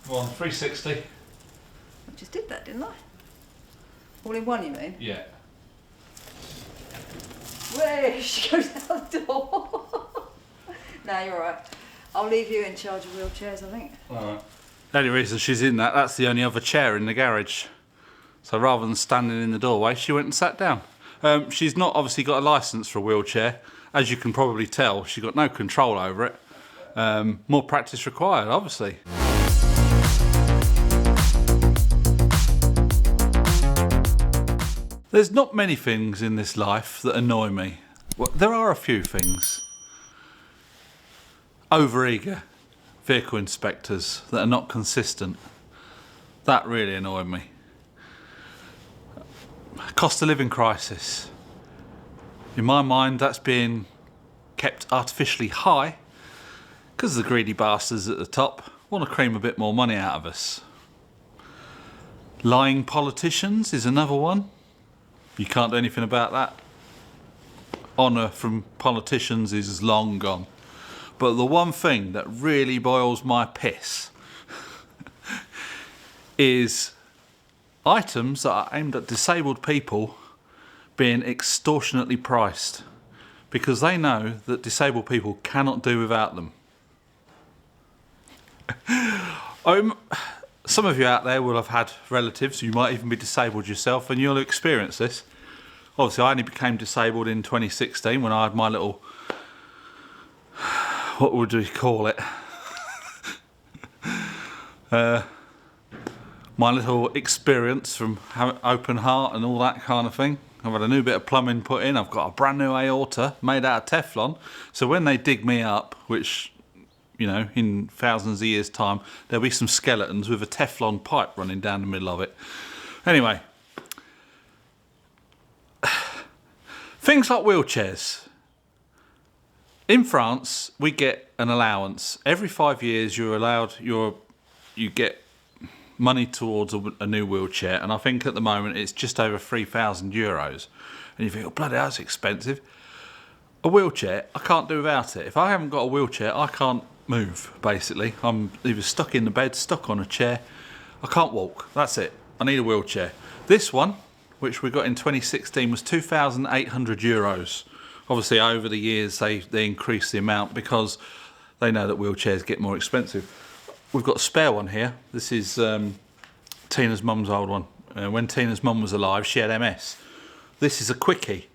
Go on, 360. I just did that, didn't I? All in one, you mean? Yeah. Where she goes out the door. No, you're alright. I'll leave you in charge of wheelchairs, I think. Alright. The only reason she's in that's the only other chair in the garage. So rather than standing in the doorway, she went and sat down. She's not obviously got a licence for a wheelchair. As you can probably tell, she's got no control over it. More practice required, obviously. There's not many things in this life that annoy me. Well, there are a few things. Overeager vehicle inspectors that are not consistent. That really annoyed me. Cost of living crisis. In my mind, that's being kept artificially high because the greedy bastards at the top want to cream a bit more money out of us. Lying politicians is another one. You can't do anything about that. Honour from politicians is long gone. But the one thing that really boils my piss is items that are aimed at disabled people being extortionately priced because they know that disabled people cannot do without them. Some of you out there will have had relatives, you might even be disabled yourself, and you'll experience this. Obviously, I only became disabled in 2016 when I had my little, what would we call it? My little experience from having open heart and all that kind of thing. I've had a new bit of plumbing put in. I've got a brand new aorta made out of Teflon. So when they dig me up, which, you know, in thousands of years' time, there'll be some skeletons with a Teflon pipe running down the middle of it. Anyway, things like wheelchairs. In France, we get an allowance. Every 5 years, you're allowed, you get money towards a new wheelchair, and I think at the moment it's just over €3,000. And you think, oh bloody hell, that's expensive. A wheelchair, I can't do without it. If I haven't got a wheelchair, I can't move, basically. I'm either stuck in the bed, stuck on a chair. I can't walk, that's it. I need a wheelchair. This one, which we got in 2016, was €2,800. Obviously, over the years, they increase the amount because they know that wheelchairs get more expensive. We've got a spare one here. This is Tina's mum's old one. When Tina's mum was alive, she had MS. This is a quickie.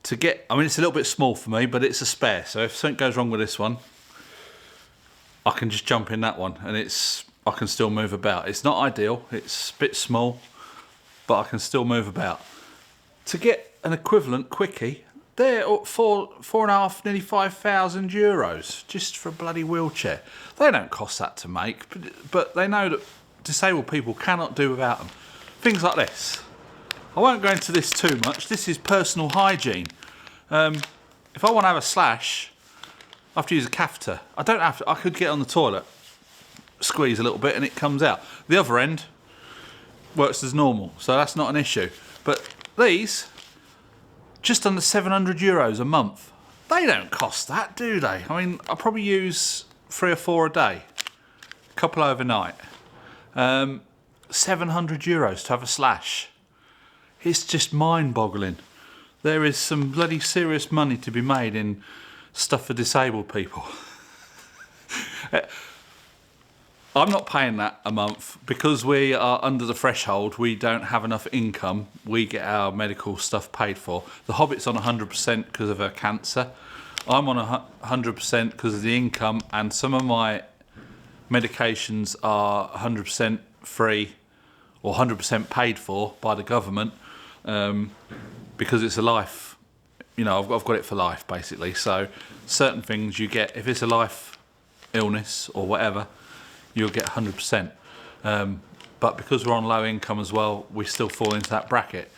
To get, I mean, it's a little bit small for me, but it's a spare. So if something goes wrong with this one, I can just jump in that one, and I can still move about. It's not ideal. It's a bit small, but I can still move about. To get an equivalent quickie, they're $4,500, nearly €5,000 just for a bloody wheelchair. They don't cost that to make, but they know that disabled people cannot do without them. Things like this. I won't go into this too much. This is personal hygiene. If I want to have a slash, I have to use a catheter. I don't have to. I could get on the toilet, squeeze a little bit, and it comes out. The other end works as normal, so that's not an issue. But these, just under €700 a month. They don't cost that, do they? I mean, I probably use 3 or 4 a day, a couple overnight. €700 to have a slash. It's just mind-boggling. There is some bloody serious money to be made in stuff for disabled people. I'm not paying that a month because we are under the threshold. We don't have enough income. We get our medical stuff paid for. The Hobbit's on 100% because of her cancer. I'm on 100% because of the income, and some of my medications are 100% free or 100% paid for by the government because it's a life. You know, I've got it for life, basically. So certain things you get, if it's a life illness or whatever, you'll get 100%. But because we're on low income as well, we still fall into that bracket.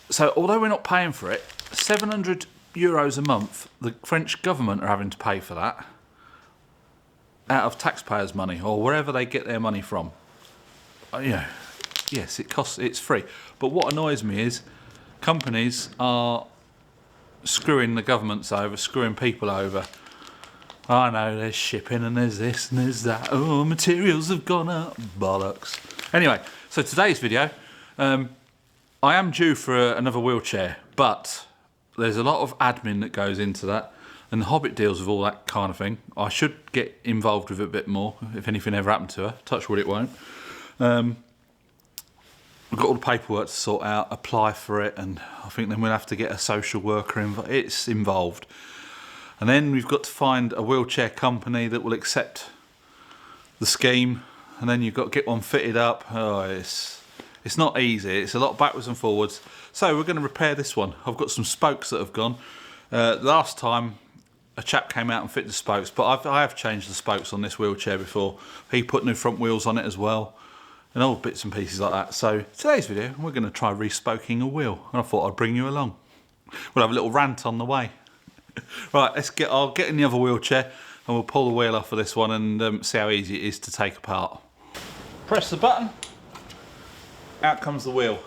So although we're not paying for it, €700 a month, the French government are having to pay for that out of taxpayers' money or wherever they get their money from. You know, yes, it's free. But what annoys me is companies are screwing the governments over, screwing people over. I know, there's shipping and there's this and there's that. Oh, materials have gone up. Bollocks. Anyway, so today's video, I am due for another wheelchair, but there's a lot of admin that goes into that, and the Hobbit deals with all that kind of thing. I should get involved with it a bit more if anything ever happened to her. Touch wood, it won't. We've got all the paperwork to sort out, apply for it, and I think then we'll have to get a social worker involved. It's involved. And then we've got to find a wheelchair company that will accept the scheme, and then you've got to get one fitted up. Oh, it's not easy. It's a lot backwards and forwards. So we're going to repair this one. I've got some spokes that have gone. Last time a chap came out and fitted the spokes, but I have changed the spokes on this wheelchair before. He put new front wheels on it as well, and all bits and pieces like that. So today's video, we're going to try respoking a wheel, and I thought I'd bring you along. We'll have a little rant on the way. Right, I'll get in the other wheelchair and we'll pull the wheel off of this one and see how easy it is to take apart. Press the button, out comes the wheel.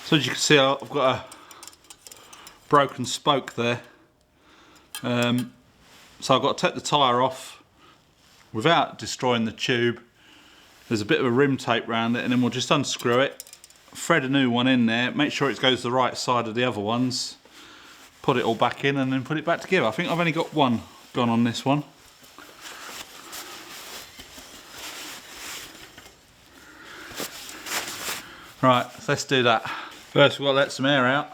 So as you can see, I've got a broken spoke there. So I've got to take the tyre off without destroying the tube. There's a bit of a rim tape around it, and then we'll just unscrew it, thread a new one in there, make sure it goes the right side of the other ones, put it all back in and then put it back together. I think I've only got one gone on this one. Right, so let's do that. First we've got to let some air out.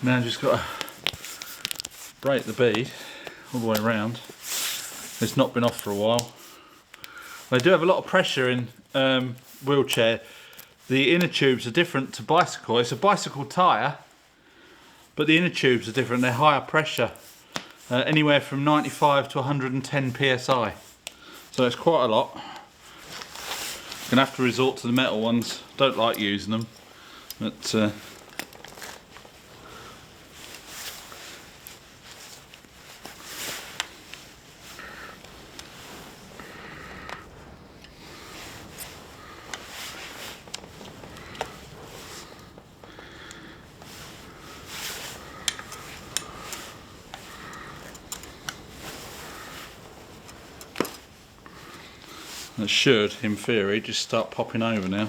Now I've just got to break the bead all the way around. It's not been off for a while. They do have a lot of pressure in wheelchair. The inner tubes are different to bicycle. It's a bicycle tyre, but the inner tubes are different. They're higher pressure, anywhere from 95 to 110 psi. So it's quite a lot. Gonna have to resort to the metal ones. Don't like using them, but. That should, in theory, just start popping over now,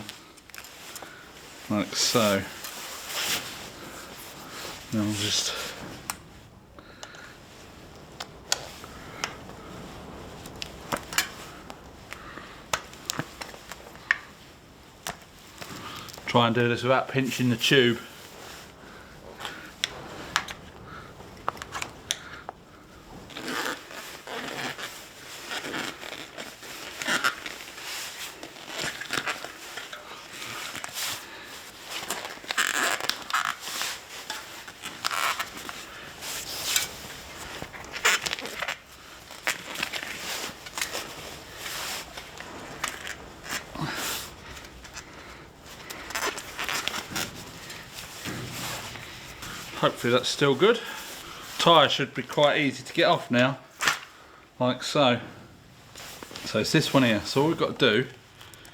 like so. Now I'll just try and do this without pinching the tube. Hopefully that's still good. Tyre should be quite easy to get off now, like so. So it's this one here. So all we've got to do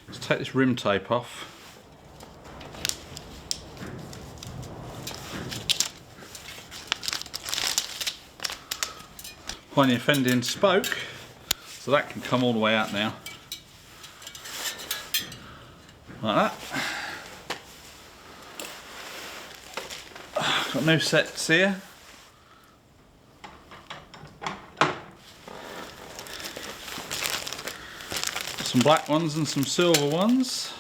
is take this rim tape off. Find the offending spoke, so that can come all the way out now, like that. Got new sets here. Some black ones and some silver ones.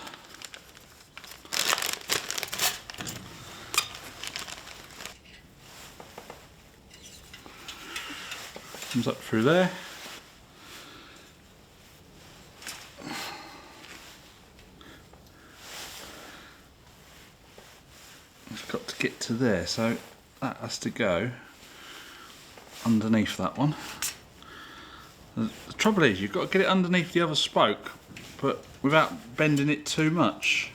Comes up through there. Got to get to there, so that has to go underneath that one. The trouble is you've got to get it underneath the other spoke, but without bending it too much.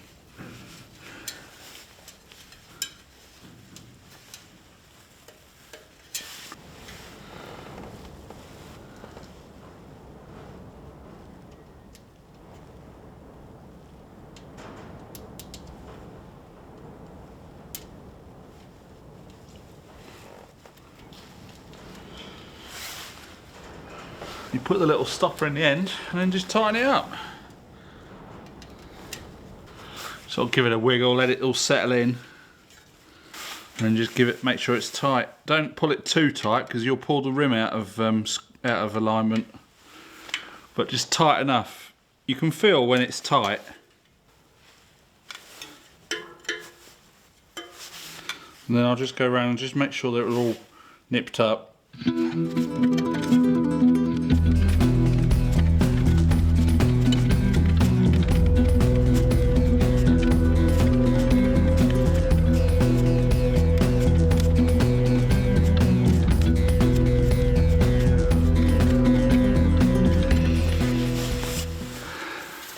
You put the little stopper in the end and then just tighten it up. Sort of give it a wiggle, let it all settle in, and then just make sure it's tight. Don't pull it too tight because you'll pull the rim out of alignment. But just tight enough. You can feel when it's tight. And then I'll just go around and just make sure that it's all nipped up.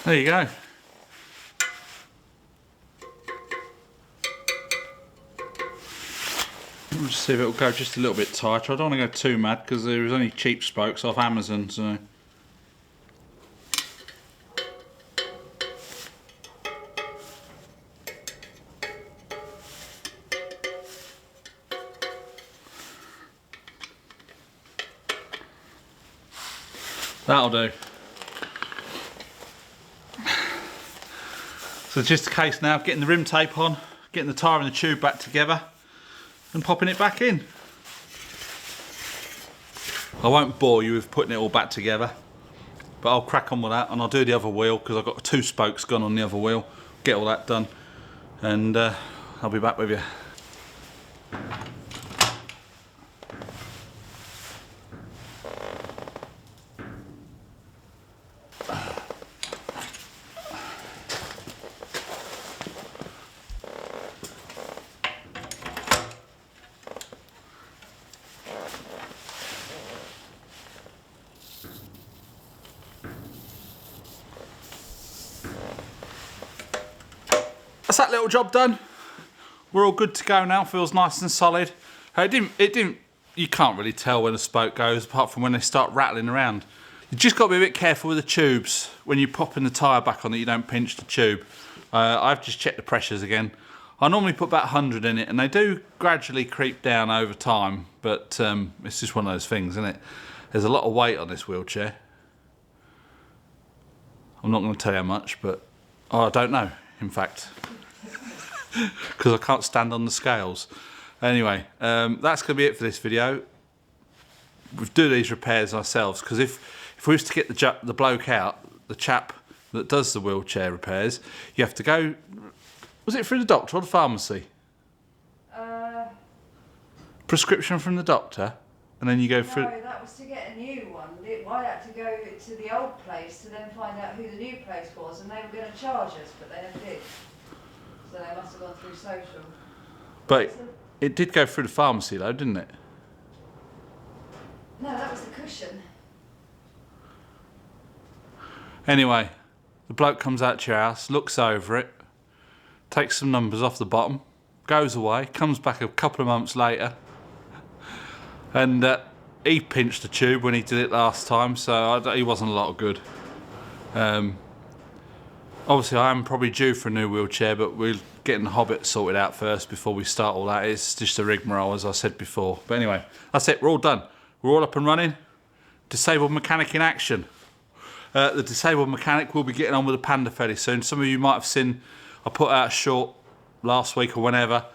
There you go. We'll just see if it'll go just a little bit tighter. I don't want to go too mad because there's only cheap spokes off Amazon, so. That'll do. So it's just a case now of getting the rim tape on, getting the tyre and the tube back together and popping it back in. I won't bore you with putting it all back together, but I'll crack on with that and I'll do the other wheel because I've got 2 spokes gone on the other wheel. Get all that done and I'll be back with you. That's that little job done. We're all good to go now. Feels nice and solid. It didn't. You can't really tell when a spoke goes, apart from when they start rattling around. You just got to be a bit careful with the tubes when you're popping the tyre back on that you don't pinch the tube. I've just checked the pressures again. I normally put about 100 in it, and they do gradually creep down over time. But it's just one of those things, isn't it? There's a lot of weight on this wheelchair. I'm not going to tell you how much, but I don't know. In fact. Because I can't stand on the scales. Anyway, that's going to be it for this video. We do these repairs ourselves because if we was to get the bloke out, the chap that does the wheelchair repairs, you have to go. Was it through the doctor or the pharmacy? Prescription from the doctor, and then you go through. No, that was to get a new one. I had to go to the old place to then find out who the new place was, and they were going to charge us, but they never did. So they must have gone through social. But it did go through the pharmacy though, didn't it? No, that was the cushion. Anyway, the bloke comes out to your house, looks over it, takes some numbers off the bottom, goes away, comes back a couple of months later, and he pinched the tube when he did it last time, so he wasn't a lot of good. Obviously I am probably due for a new wheelchair, but we're getting the Hobbit sorted out first before we start all that. It's just a rigmarole, as I said before. But anyway, that's it, we're all done. We're all up and running. Disabled mechanic in action. The disabled mechanic will be getting on with the Panda fairly soon. Some of you might have seen, I put out a short last week or whenever.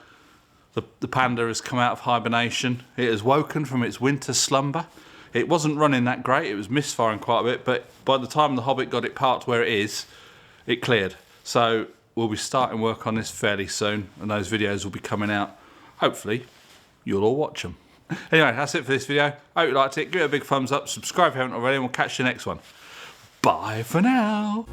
The Panda has come out of hibernation. It has woken from its winter slumber. It wasn't running that great, it was misfiring quite a bit, but by the time the Hobbit got it parked where it is, it cleared. So we'll be starting work on this fairly soon, and those videos will be coming out. Hopefully, you'll all watch them. Anyway, that's it for this video. Hope you liked it. Give it a big thumbs up, subscribe if you haven't already, and we'll catch you next one. Bye for now.